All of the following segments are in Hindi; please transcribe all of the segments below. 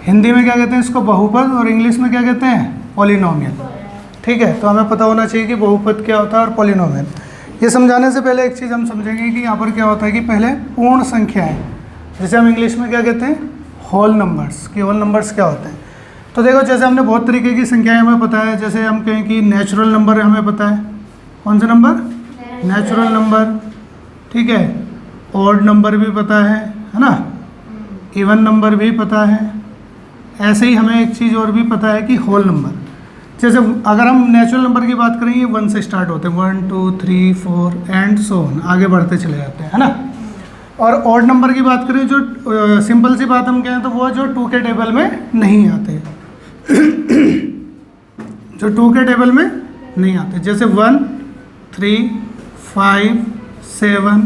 हिंदी में क्या कहते हैं इसको, बहुपद, और इंग्लिश में क्या कहते हैं, पॉलिनोमियल। ठीक है, तो हमें पता होना चाहिए कि बहुपद क्या होता है और पॉलिनोमियल। ये समझाने से पहले एक चीज़ हम समझेंगे कि यहाँ पर क्या होता है कि पहले पूर्ण संख्याएं, जैसे हम इंग्लिश में क्या कहते हैं, होल नंबर्स, कि होल नंबर्स क्या होते हैं। तो देखो, जैसे हमने बहुत तरीके की संख्याएं हमें पता है, जैसे हम कहें कि नेचुरल नंबर हमें पता है, कौन सा नंबर, नेचुरल नंबर, ठीक है, ऑड नंबर भी पता है ना, इवन नंबर भी पता है। ऐसे ही हमें एक चीज़ और भी पता है कि होल नंबर। जैसे अगर हम नेचुरल नंबर की बात करें, ये 1 से स्टार्ट होते हैं, 1 2 3 4 एंड सो ऑन, आगे बढ़ते चले जाते हैं, है ना। और ऑड नंबर की बात करें, जो सिंपल सी बात हम कहें तो वो जो 2 के टेबल में नहीं आते जो 2 के टेबल में नहीं आते, जैसे 1 3 5 7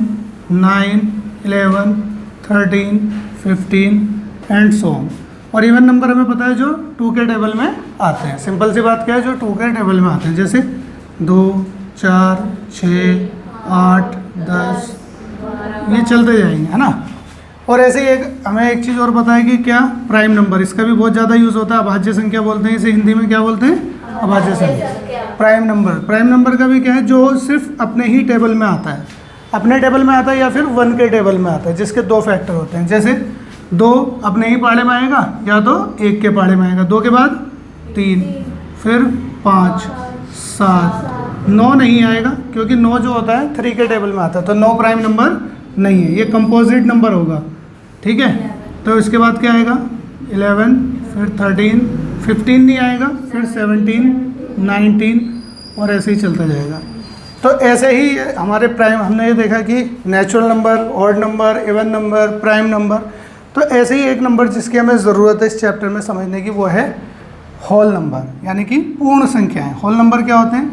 9 11 13 15 एंड सो ऑन। और इवन नंबर हमें पता है जो 2 के टेबल में आते हैं। सिंपल सी बात क्या है, जो 2 के टेबल में आते हैं, जैसे 2 4 6 8 10, ये चलते जाएंगे, है ना। और ऐसे ही हमें एक चीज़ और पता है कि क्या, प्राइम नंबर, इसका भी बहुत ज़्यादा यूज़ होता है। अभाज्य संख्या बोलते हैं इसे, हिंदी में क्या बोलते हैं, अभाज्य संख्या। प्राइम नंबर का भी क्या है, जो सिर्फ अपने ही टेबल में आता है, अपने टेबल में आता है या फिर 1 के टेबल में आता है, जिसके 2 फैक्टर होते हैं। जैसे 2 अपने ही पाड़े में आएगा या तो 1 के पाड़े में आएगा, 2 के बाद 3, फिर 5 7 9 नहीं आएगा, क्योंकि 9 जो होता है 3 के टेबल में आता है, तो 9 प्राइम नंबर नहीं है, ये कंपोजिट नंबर होगा। ठीक है, तो इसके बाद क्या आएगा, 11, फिर 13, 15 नहीं आएगा, फिर 17 19, और ऐसे ही चलता जाएगा। तो ऐसे ही हमारे प्राइम, हमने ये देखा कि natural number, odd number, even number, prime number. तो ऐसे ही एक नंबर जिसकी हमें ज़रूरत है इस चैप्टर में समझने की, वो है होल नंबर, यानी कि पूर्ण संख्याएं। होल नंबर क्या होते हैं,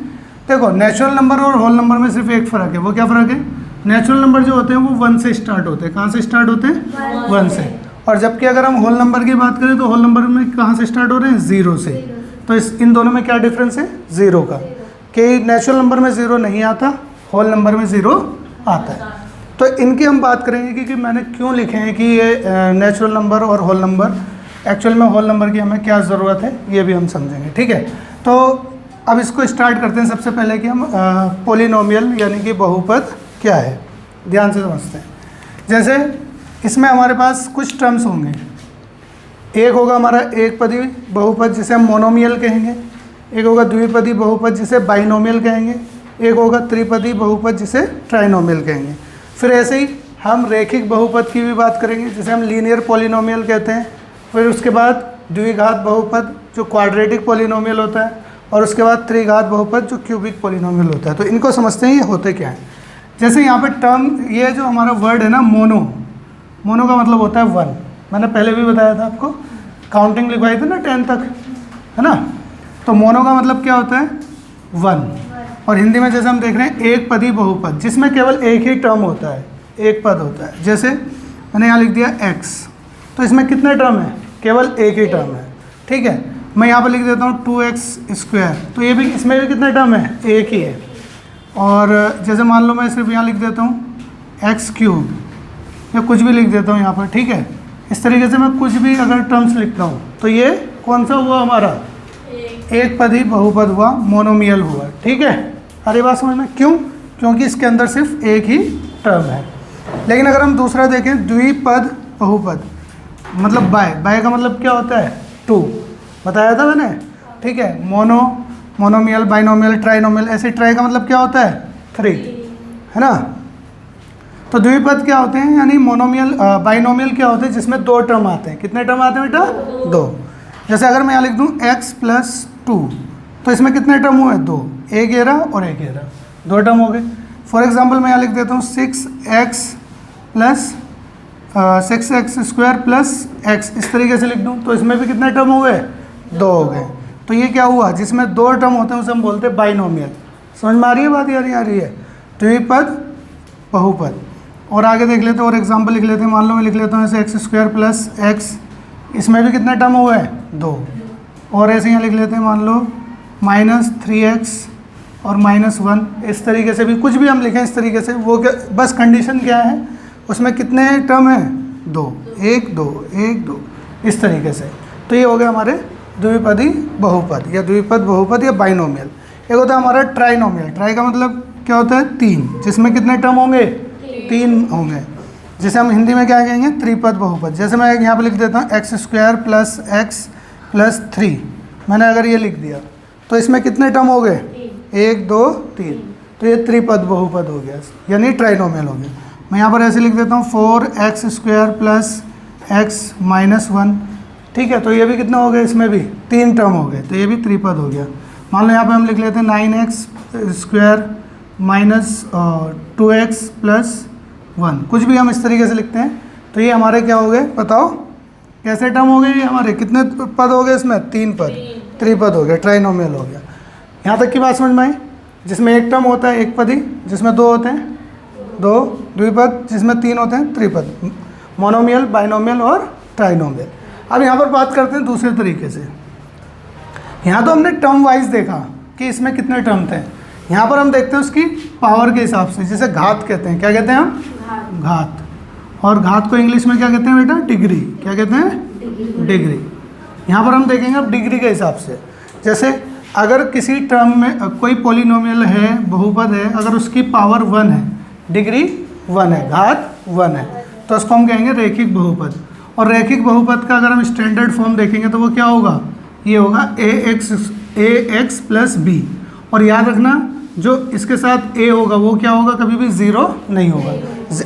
देखो नेचुरल नंबर और होल नंबर में सिर्फ एक फ़र्क है। वो क्या फ़र्क है, नेचुरल नंबर जो होते हैं वो 1 से स्टार्ट होते हैं। कहाँ से स्टार्ट होते हैं, 1 से। और जबकि अगर हम होल नंबर की बात करें तो होल नंबर में कहाँ से स्टार्ट हो रहे हैं, 0 से। तो इन दोनों में क्या डिफरेंस है, 0 का, कि नेचुरल नंबर में 0 नहीं आता, होल नंबर में 0 आता है। तो इनकी हम बात करेंगे कि मैंने क्यों लिखे हैं कि ये नेचुरल नंबर और होल नंबर, एक्चुअल में होल नंबर की हमें क्या ज़रूरत है, ये भी हम समझेंगे। ठीक है, तो अब इसको स्टार्ट करते हैं। सबसे पहले कि हम पॉलिनोमियल यानी कि बहुपद क्या है, ध्यान से समझते हैं। जैसे इसमें हमारे पास कुछ टर्म्स होंगे। एक होगा हमारा एक पदी बहुपद, जिसे हम मोनोमियल कहेंगे। एक होगा द्विपदी बहुपद, जिसे बाइनोमियल कहेंगे। एक होगा त्रिपदी बहुपद, जिसे ट्राइनोमियल कहेंगे। फिर ऐसे ही हम रेखिक बहुपद की भी बात करेंगे, जिसे हम लीनियर पॉलिनोमियल कहते हैं। फिर उसके बाद द्विघात बहुपद, जो क्वाड्रेटिक पॉलिनोमियल होता है। और उसके बाद त्रिघात बहुपद, जो क्यूबिक पॉलिनोमियल होता है। तो इनको समझते हैं ये होते क्या है। जैसे यहाँ पे टर्म, ये जो हमारा वर्ड है ना, मोनो का मतलब होता है 1। मैंने पहले भी बताया था आपको, काउंटिंग लिखवाई थी ना 10 तक, है ना। तो मोनो का मतलब क्या होता है, 1। और हिंदी में जैसे हम देख रहे हैं एक पदी बहुपद, जिसमें केवल एक ही टर्म होता है, एक पद होता है। जैसे मैंने यहाँ लिख दिया x, तो इसमें कितने टर्म है, केवल एक ही टर्म है। ठीक है, मैं यहाँ पर लिख देता हूँ 2x², तो ये भी, इसमें भी कितने टर्म है, एक ही है। और जैसे मान लो मैं सिर्फ यहाँ लिख देता हूँ x³ या कुछ भी लिख देता हूँ यहाँ पर। ठीक है, इस तरीके से मैं कुछ भी अगर टर्म्स लिखता हूँ तो ये कौन सा हुआ हमारा, एक पदी बहुपद हुआ, मोनोमियल हुआ। ठीक है, अरे बात समझ में, क्यों, क्योंकि इसके अंदर सिर्फ एक ही टर्म है। लेकिन अगर हम दूसरा देखें, द्विपद बहुपद, मतलब बाय का मतलब क्या होता है, 2, बताया था मैंने। ठीक है, मोनोमियल, बाइनोमियल, ट्राइनोमियल। ऐसे ट्राई का मतलब क्या होता है, 3, है ना। तो द्विपद क्या होते हैं, यानी मोनोमियल, बाइनोमियल क्या होते हैं, जिसमें 2 टर्म आते हैं। कितने टर्म आते हैं बेटा, 2। जैसे अगर मैं यहाँ लिख दूँ x+2, तो इसमें कितने टर्म हुए, 2, एक घेरा और एक घेरा, 2 टर्म हो गए। फॉर एग्जाम्पल मैं यहाँ लिख देता हूँ 6x² प्लस x, इस तरीके से लिख दूँ, तो इसमें भी कितने टर्म हो गए, 2 हो गए। तो ये क्या हुआ, जिसमें 2 टर्म होते हैं उसे हम बोलते हैं बाइनोमियल। समझ में आ रही है बात, यार आ रही है, द्विपद बहुपद। और आगे देख लेते हैं, और एग्जाम्पल लिख लेते हैं। मान लो मैं लिख लेता हूँ ऐसे x² प्लस x, इसमें भी कितने टर्म हुए, 2। और ऐसे यहाँ लिख लेते हैं, मान लो -3x और -1, इस तरीके से भी कुछ भी हम लिखें इस तरीके से, वो क्या, बस कंडीशन क्या है, उसमें कितने टर्म हैं, 2, 1 2 1 2, इस तरीके से। तो ये हो गया हमारे द्विपदी बहुपद या द्विपद बहुपद या बाइनोमियल। एक होता है हमारा ट्राइनोमियल। ट्राई का मतलब क्या होता है? 3, जिसमें कितने टर्म होंगे? 3 होंगे, जिसे हम हिंदी में क्या कहेंगे? त्रिपद बहुपद। जैसे मैं यहाँ पे लिख देता हूँ x² + x + 3, मैंने अगर ये लिख दिया तो इसमें कितने टर्म हो गए? 1 2 3, तो ये त्रिपद बहुपद हो गया, यानी ट्राइनोमियल हो गया। मैं यहाँ पर ऐसे लिख देता हूँ 4x² + x - 1, ठीक है, तो ये भी कितना हो गया? इसमें भी 3 टर्म हो गए, तो ये भी त्रिपद हो गया। मान लो यहाँ पे हम लिख लेते हैं 9x² - 2x + 1, कुछ भी हम इस तरीके से लिखते हैं। तो ये हमारे क्या हो गए? बताओ कैसे टर्म हो गए? ये हमारे कितने पद हो गए? इसमें 3 पद, त्रिपद हो गया, ट्राइनोमियल हो गया। यहाँ तक की बात समझ में आई? जिसमें एक टर्म होता है एक पदी, जिसमें 2 होते हैं 2 द्विपद, जिसमें 3 होते हैं त्रिपद, मोनोमियल, बाइनोमियल और ट्राइनोमियल। अब यहाँ पर बात करते हैं दूसरे तरीके से। यहाँ तो हमने टर्म वाइज देखा कि इसमें कितने टर्म थे, यहाँ पर हम देखते हैं उसकी पावर के हिसाब से, जिसे घात कहते हैं। क्या कहते हैं हम? घात। और घात को इंग्लिश में क्या कहते हैं बेटा? डिग्री। क्या कहते हैं? डिग्री। यहाँ पर हम देखेंगे अब डिग्री के हिसाब से। जैसे अगर किसी टर्म में कोई पॉलिनोमियल है, बहुपद है, अगर उसकी पावर 1 है, डिग्री 1 है, घात 1 है, तो उसको हम कहेंगे रैखिक बहुपद। और रैखिक बहुपद का अगर हम स्टैंडर्ड फॉर्म देखेंगे तो वो क्या होगा? ये होगा ax + b। और याद रखना जो इसके साथ a होगा वो क्या होगा? कभी भी 0 नहीं होगा।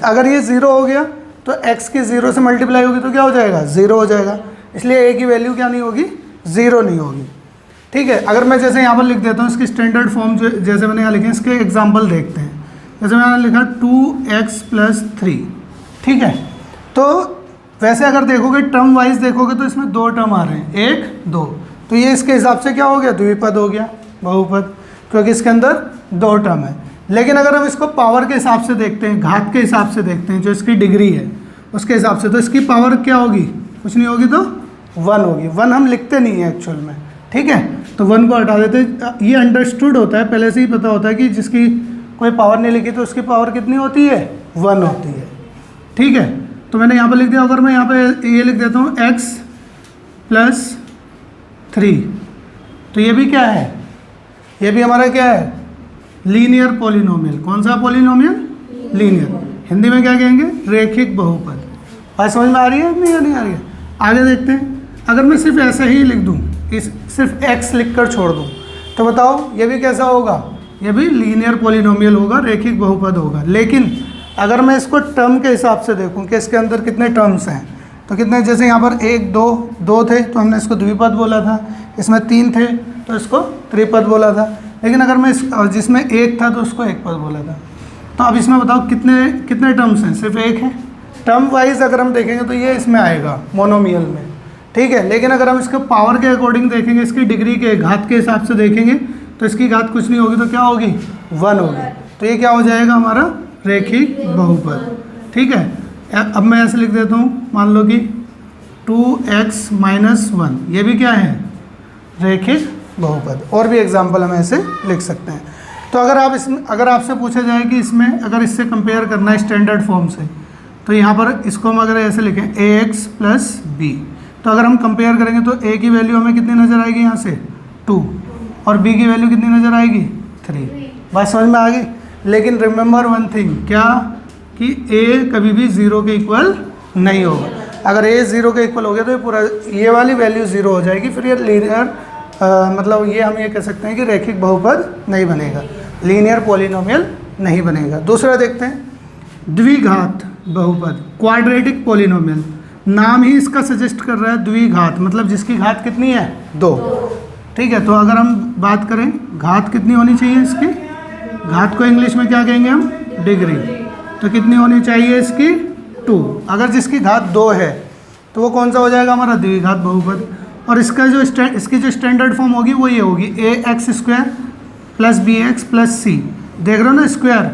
अगर ये 0 हो गया तो x की 0 से मल्टीप्लाई होगी तो क्या हो जाएगा? 0 हो जाएगा। इसलिए a की वैल्यू क्या नहीं होगी? 0 नहीं होगी, ठीक है। अगर मैं जैसे यहाँ पर लिख देता हूँ इसकी स्टैंडर्ड फॉर्म, जैसे मैंने यहाँ लिखे, इसके एग्जाम्पल देखते हैं। जैसे मैंने लिखा 2x + 3, ठीक है। तो वैसे अगर देखोगे टर्म वाइज देखोगे तो इसमें 2 टर्म आ रहे हैं, 1 2, तो ये इसके हिसाब से क्या हो गया? द्विपद हो गया, बहुपद, क्योंकि इसके अंदर 2 टर्म है। लेकिन अगर हम इसको पावर के हिसाब से देखते हैं, घात के हिसाब से देखते हैं, जो इसकी डिग्री है उसके हिसाब से, तो इसकी पावर क्या होगी? कुछ नहीं होगी, तो 1 होगी। 1 हम लिखते नहीं है एक्चुअल में, ठीक है, तो 1 को हटा देते हैं। ये अंडरस्टूड होता है, पहले से ही पता होता है कि जिसकी कोई पावर नहीं लिखी तो उसकी पावर कितनी होती है? 1 होती है, ठीक है। तो मैंने यहाँ पर लिख दिया। अगर मैं यहाँ पे ये लिख देता हूँ x + 3, तो ये भी क्या है? ये भी हमारा क्या है? Linear polynomial. कौन सा पॉलिनोमियल? लीनियर। हिंदी में क्या कहेंगे? रैखिक बहुपद। बात समझ में आ रही है नहीं? नहीं आ रही है? आगे देखते हैं। अगर मैं सिर्फ ऐसे ही लिख दूँ, सिर्फ x लिख कर छोड़ दूँ, तो बताओ ये भी कैसा होगा? ये भी लीनियर पॉलिनोमियल होगा, रैखिक बहुपद होगा। लेकिन अगर मैं इसको टर्म के हिसाब से देखूं कि इसके अंदर कितने टर्म्स हैं, तो कितने, जैसे यहाँ पर 1 2 थे तो हमने इसको द्विपद बोला था, इसमें 3 थे तो इसको त्रिपद बोला था। लेकिन अगर मैं जिसमें 1 था तो उसको एकपद बोला था। तो अब इसमें बताओ कितने टर्म्स हैं? सिर्फ 1 है। टर्म वाइज अगर हम देखेंगे तो ये इसमें आएगा मोनोमियल में, ठीक है। लेकिन अगर हम इसको पावर के अकॉर्डिंग देखेंगे, इसकी डिग्री के घात के हिसाब से देखेंगे, तो इसकी घात कुछ नहीं होगी, तो क्या होगी? 1 होगी। तो ये क्या हो जाएगा? हमारा रैखिक बहुपद, ठीक है। अब मैं ऐसे लिख देता हूँ, मान लो कि 2x - 1, ये भी क्या है? रैखिक बहुपद। और भी एग्जाम्पल हम ऐसे लिख सकते हैं। तो अगर आपसे पूछा जाए कि इसमें अगर इससे कंपेयर करना है स्टैंडर्ड फॉर्म से, तो यहाँ पर इसको हम अगर ऐसे लिखें ax + b, तो अगर हम कंपेयर करेंगे तो a की वैल्यू हमें कितनी नज़र आएगी? यहाँ से 2, और b की वैल्यू कितनी नज़र आएगी? 3। बात समझ में आ गई? लेकिन रिमेंबर वन थिंग, क्या कि a कभी भी 0 के इक्वल नहीं होगा। अगर a 0 के इक्वल हो गया तो ये पूरा ये वाली वैल्यू 0 हो जाएगी, फिर ये लीनियर मतलब ये हम ये कह सकते हैं कि रैखिक बहुपद नहीं बनेगा, लीनियर पॉलिनोमियल नहीं बनेगा। दूसरा देखते हैं, द्विघात बहुपद, क्वाड्रेटिक पॉलिनोमियल। नाम ही इसका सजेस्ट कर रहा है द्विघात, मतलब जिसकी घात कितनी है? 2, ठीक है। तो अगर हम बात करें घात कितनी होनी चाहिए इसकी? घात को इंग्लिश में क्या कहेंगे हम? डिग्री। तो कितनी होनी चाहिए इसकी? 2। अगर जिसकी घात 2 है तो वो कौन सा हो जाएगा? हमारा द्विघात बहुपद। और इसका जो इसकी जो स्टैंडर्ड फॉर्म होगी वो ये होगी ax² + bx + c। देख रहे हो ना स्क्वायर,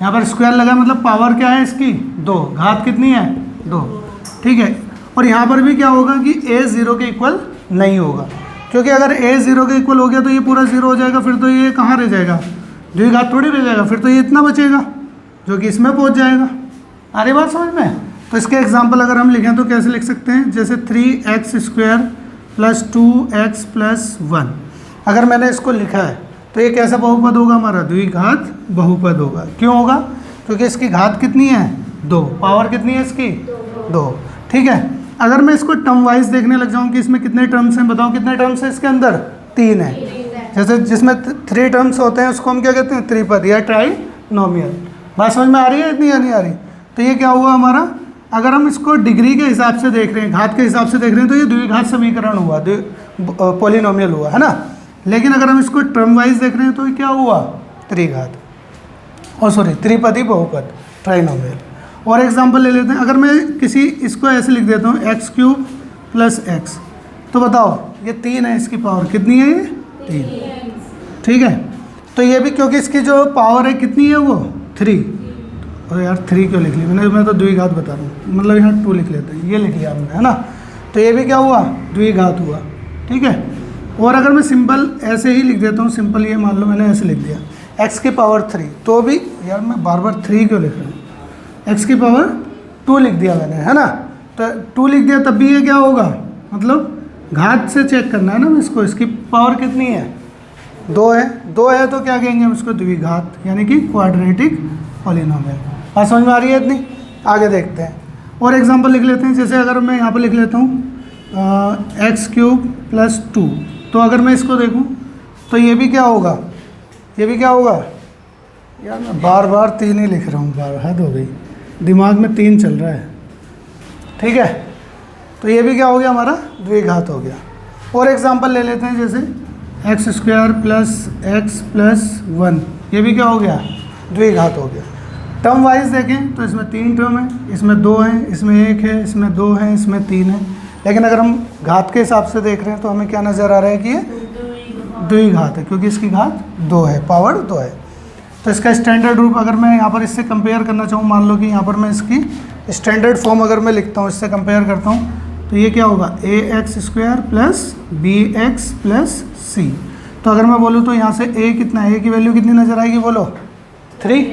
यहाँ पर स्क्वायर लगा, मतलब पावर क्या है इसकी? 2, घात कितनी है? 2, ठीक है। और यहाँ पर भी क्या होगा कि a 0 के इक्वल नहीं होगा, क्योंकि अगर a 0 के इक्वल हो गया तो ये पूरा 0 हो जाएगा, फिर तो ये कहाँ रह जाएगा? द्विघात थोड़ी रह जाएगा, फिर तो ये इतना बचेगा जो कि इसमें पहुँच जाएगा। अरे बात समझ में? तो तो इसके एग्जांपल अगर हम लिखें तो कैसे लिख सकते हैं, जैसे 3x² प्लस 2x प्लस 1। अगर मैंने इसको लिखा है तो ये कैसा बहुपद होगा, हमारा द्विघात बहुपद होगा। क्यों होगा, क्योंकि इसकी घात कितनी है 2, पावर कितनी है इसकी 2। ठीक है, अगर मैं इसको टर्म वाइज देखने लग जाऊँ कि इसमें कितने टर्म्स हैं, बताओ कितने टर्म्स हैं इसके अंदर, 3 है। जैसे जिसमें 3 टर्म्स होते हैं उसको हम क्या कहते हैं, त्रिपद या ट्राइनोमियल। बात समझ में आ रही है इतनी या नहीं आ रही। तो ये क्या हुआ हमारा, अगर हम इसको डिग्री के हिसाब से देख रहे हैं, घात के हिसाब से देख रहे हैं, तो ये द्विघात समीकरण हुआ, पॉलिनोमियल हुआ, है ना। लेकिन अगर हम इसको टर्म वाइज देख रहे हैं तो ये क्या हुआ, त्रिघात, और सॉरी त्रिपदी बहुपद, ट्राइनोमियल। और एग्जांपल ले लेते हैं, अगर मैं किसी इसको ऐसे लिख देता हूँ x³ प्लस x, तो बताओ ये 3 है, इसकी पावर कितनी है, ये 3। ठीक है, तो ये भी क्योंकि इसकी जो पावर है कितनी है वो 3। और यार 3 क्यों लिख ली मैंने, मैं तो द्विघात बता रहा हूँ, मतलब यहाँ 2 लिख लेते हैं, ये लिख लिया हमने, है ना। तो ये भी क्या हुआ, द्विघात हुआ। ठीक है, और अगर मैं सिंपल ऐसे ही लिख देता हूँ, सिंपल ये मान लो मैंने ऐसे लिख दिया x की पावर 3, तो भी यार मैं बार बार 3 क्यों लिख रहा हूँ, x की पावर 2 लिख दिया मैंने, है ना। तो 2 लिख दिया तब भी ये क्या होगा, मतलब घात से चेक करना है ना इसको, इसकी पावर कितनी है 2 है, 2 है तो क्या कहेंगे हम इसको, द्विघात, यानी कि क्वाड्रेटिक पॉलिनोमियल। बात समझ में आ रही है इतनी। आगे देखते हैं और एग्जांपल लिख लेते हैं। जैसे अगर मैं यहाँ पर लिख लेता हूँ x³ प्लस 2, तो अगर मैं इसको देखूँ तो ये भी क्या होगा, ये भी क्या होगा, यार मैं बार बार 3 ही लिख रहा हूँ, बार हद हो गई, दिमाग में 3 चल रहा है। ठीक है, तो ये भी क्या हो गया, हमारा द्विघात हो गया। और एग्जांपल ले लेते हैं, जैसे x² प्लस x प्लस 1, ये भी क्या हो गया, द्विघात हो गया। टर्म वाइज देखें तो इसमें 3 टर्म है, इसमें 2 हैं, इसमें 1 है, इसमें 2 है, इसमें 3 है। लेकिन अगर हम घात के हिसाब से देख रहे हैं तो हमें क्या नज़र आ रहा है कि ये द्विघात है, क्योंकि इसकी घात 2 है, पावर 2 है। तो इसका स्टैंडर्ड रूप अगर मैं यहाँ पर इससे कंपेयर करना चाहूँ, मान लो कि यहाँ पर मैं इसकी स्टैंडर्ड फॉर्म अगर मैं लिखता हूँ, इससे कंपेयर करता हूँ, तो ये क्या होगा, ax² plus bx plus c। तो अगर मैं बोलूँ तो यहाँ से a कितना है, a की वैल्यू कितनी नज़र आएगी बोलो, 3,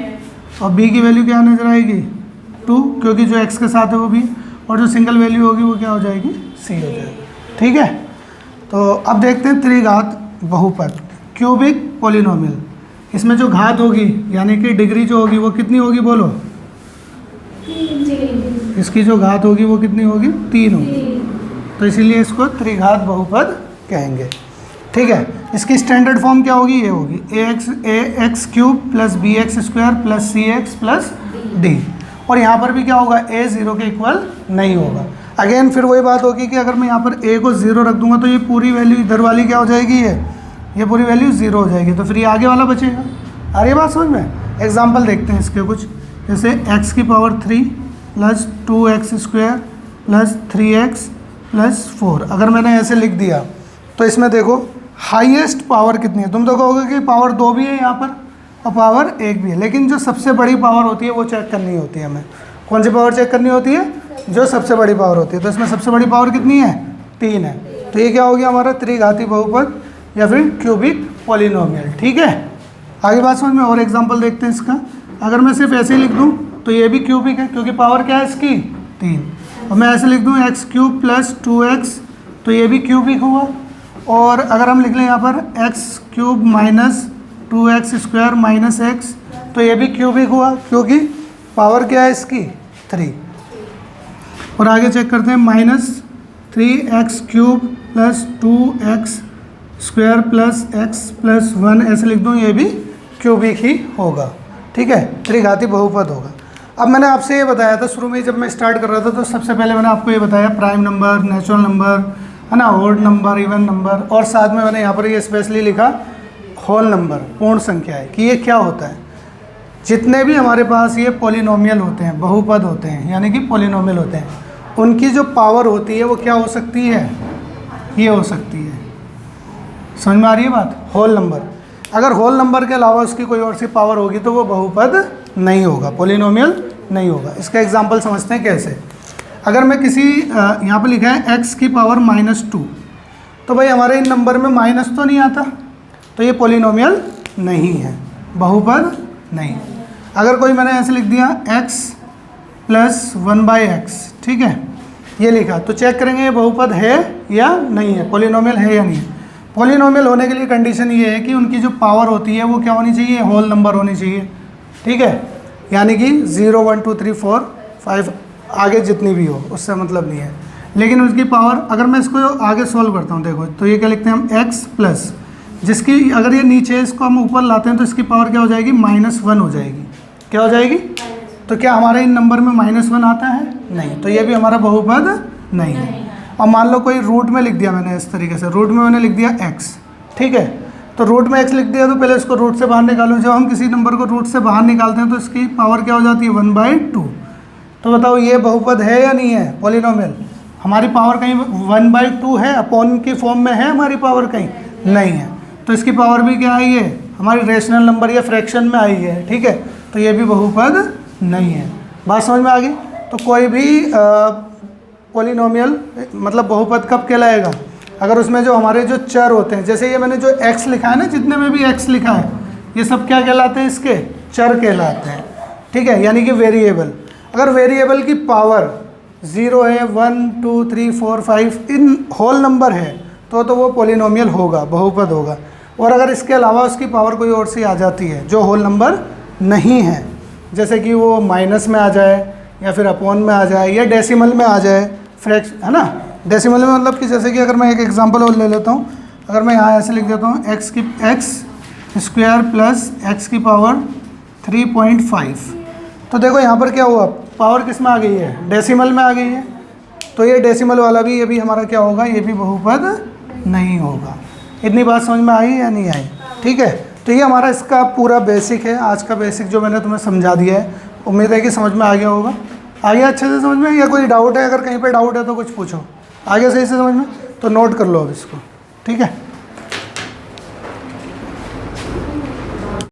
और b की वैल्यू क्या नज़र आएगी, 2, क्योंकि जो x के साथ है वो भी, और जो सिंगल वैल्यू होगी वो क्या हो जाएगी, c हो जाएगी। ठीक है, तो अब देखते हैं त्रिघात बहुपद, क्यूबिक पॉलिनोमियल। इसमें जो घात होगी यानी कि डिग्री जो होगी वो कितनी होगी बोलो, इसकी जो घात होगी वो कितनी होगी, 3 होगी। तो इसीलिए इसको त्रिघात बहुपद कहेंगे। ठीक है, इसकी स्टैंडर्ड फॉर्म क्या होगी, ये होगी ax³ plus bx² plus cx plus d। और यहाँ पर भी क्या होगा, a 0 के इक्वल नहीं होगा। अगेन फिर वही बात होगी कि अगर मैं यहाँ पर a को 0 रख दूंगा तो ये पूरी वैल्यू इधर वाली क्या हो जाएगी, ये पूरी वैल्यू 0 हो जाएगी, तो फिर ये आगे वाला बचेगा। आ रही बात समझ में। एग्जाम्पल देखते हैं इसके कुछ, जैसे x की power 3 plus 2x² plus 3x plus 4। अगर मैंने ऐसे लिख दिया तो इसमें देखो हाईएस्ट पावर कितनी है, तुम तो कहोगे कि पावर 2 भी है यहाँ पर और पावर 1 भी है, लेकिन जो सबसे बड़ी पावर होती है वो चेक करनी होती है हमें। कौन सी पावर चेक करनी होती है, जो सबसे बड़ी पावर होती है। तो इसमें सबसे बड़ी पावर कितनी है, 3 है। तो ये क्या हो गया हमारा त्रिघाती बहुपद या फिर क्यूबिक पॉलिनोमियल। ठीक है, आगे बात समझ में। और एग्जांपल देखते हैं इसका। अगर मैं सिर्फ ऐसे ही लिख दूं तो ये भी क्यूबिक है, क्योंकि पावर क्या है इसकी, 3। और मैं ऐसे लिख दूं x³ प्लस 2x, तो ये भी क्यूबिक हुआ। और अगर हम लिख लें यहाँ पर x³ minus 2x² minus x, तो ये भी क्यूबिक हुआ, क्योंकि पावर क्या है इसकी, 3। और आगे चेक करते हैं, -3x³ plus 2x² plus x plus 1, ऐसे लिख दूँ, ये भी क्यूबिक ही होगा। ठीक है, त्रिघाती बहुपद होगा। अब मैंने आपसे ये बताया था शुरू में जब मैं स्टार्ट कर रहा था, तो सबसे पहले मैंने आपको ये बताया प्राइम नंबर, नेचुरल नंबर, है ना, ओड नंबर, इवन नंबर, और साथ में मैंने यहाँ पर ये स्पेशली लिखा होल नंबर, पूर्ण संख्या है, कि ये क्या होता है। जितने भी हमारे पास ये पॉलिनोमियल होते हैं, बहुपद होते हैं, यानी कि पॉलिनोमियल होते हैं, उनकी जो पावर होती है वो क्या हो सकती है, ये हो सकती है। समझ में आ रही है बात। होल नंबर, अगर होल नंबर के अलावा उसकी कोई और सी पावर होगी तो वो बहुपद नहीं होगा, पॉलिनोमियल नहीं होगा। इसका एग्जांपल समझते हैं कैसे। अगर मैं किसी यहाँ पर लिखा है x की पावर -2, तो भाई हमारे इन नंबर में माइनस तो नहीं आता, तो ये पॉलिनोमियल नहीं है, बहुपद नहीं। अगर कोई मैंने ऐसे लिख दिया x प्लस 1/x, ठीक है, ये लिखा। तो चेक करेंगे ये बहुपद है या नहीं है, पॉलिनोमियल है या नहीं है। पॉलिनोमियल होने के लिए कंडीशन ये है कि उनकी जो पावर होती है वो क्या होनी चाहिए, होल नंबर होनी चाहिए, ठीक है, यानी कि 0 1 2 3 4 5 आगे जितनी भी हो उससे मतलब नहीं है। लेकिन उसकी पावर, अगर मैं इसको आगे सॉल्व करता हूँ, देखो तो ये क्या लिखते हैं हम, x प्लस, जिसकी अगर ये नीचे इसको हम ऊपर लाते हैं तो इसकी पावर क्या हो जाएगी, -1 हो जाएगी। क्या हो जाएगी? तो क्या हमारे इन नंबर में -1 आता है? नहीं, तो ये भी हमारा बहुपद नहीं है। और मान लो कोई रूट में लिख दिया मैंने, इस तरीके से रूट में मैंने लिख दिया x, ठीक है, तो रूट में x लिख दिया तो पहले इसको रूट से बाहर निकालो। जब हम किसी नंबर को रूट से बाहर निकालते हैं तो इसकी पावर क्या हो जाती है, 1/2। तो बताओ ये बहुपद है या नहीं है, पॉलिनोमियल? हमारी पावर कहीं 1/2 है, अपॉन की फॉर्म में है हमारी पावर, कहीं नहीं है। तो इसकी पावर भी क्या आई है, हमारी रेशनल नंबर या फ्रैक्शन में आई है, ठीक है, तो ये भी बहुपद नहीं है। बात समझ में आ गई? तो कोई भी पॉलिनोमियल मतलब बहुपद कब कहलाएगा, अगर उसमें जो हमारे जो चर होते हैं, जैसे ये मैंने जो x लिखा है ना, जितने में भी x लिखा है ये सब क्या कहलाते हैं, इसके चर कहलाते हैं, ठीक है, यानी कि वेरिएबल। अगर वेरिएबल की पावर 0 है, 1 2 3 4 5 इन होल नंबर है तो वो पॉलिनोमियल होगा, बहुपद होगा। और अगर इसके अलावा उसकी पावर कोई और सी आ जाती है जो होल नंबर नहीं है, जैसे कि वो माइनस में आ जाए या फिर अपॉन में आ जाए या डेसिमल में आ जाए, फ्रैक्शन है ना, डेसिमल में मतलब कि जैसे कि अगर मैं एक एग्जांपल और ले लेता हूँ, अगर मैं यहाँ ऐसे लिख देता हूँ x स्क्वायर प्लस x की पावर 3.5, तो देखो यहाँ पर क्या हुआ, पावर किस में आ गई है, डेसिमल में आ गई है। तो ये डेसिमल वाला भी, ये भी हमारा क्या होगा, ये भी बहुपद नहीं होगा। इतनी बात समझ में आई या नहीं आई? ठीक है, तो ये हमारा इसका पूरा बेसिक है, आज का बेसिक जो मैंने तुम्हें समझा दिया है। उम्मीद है कि समझ में आ गया होगा। आ गया अच्छे से समझ में, या कोई डाउट है? अगर कहीं पे डाउट है तो कुछ पूछो। आ गया सही से समझ में? तो नोट कर लो अब इसको, ठीक है।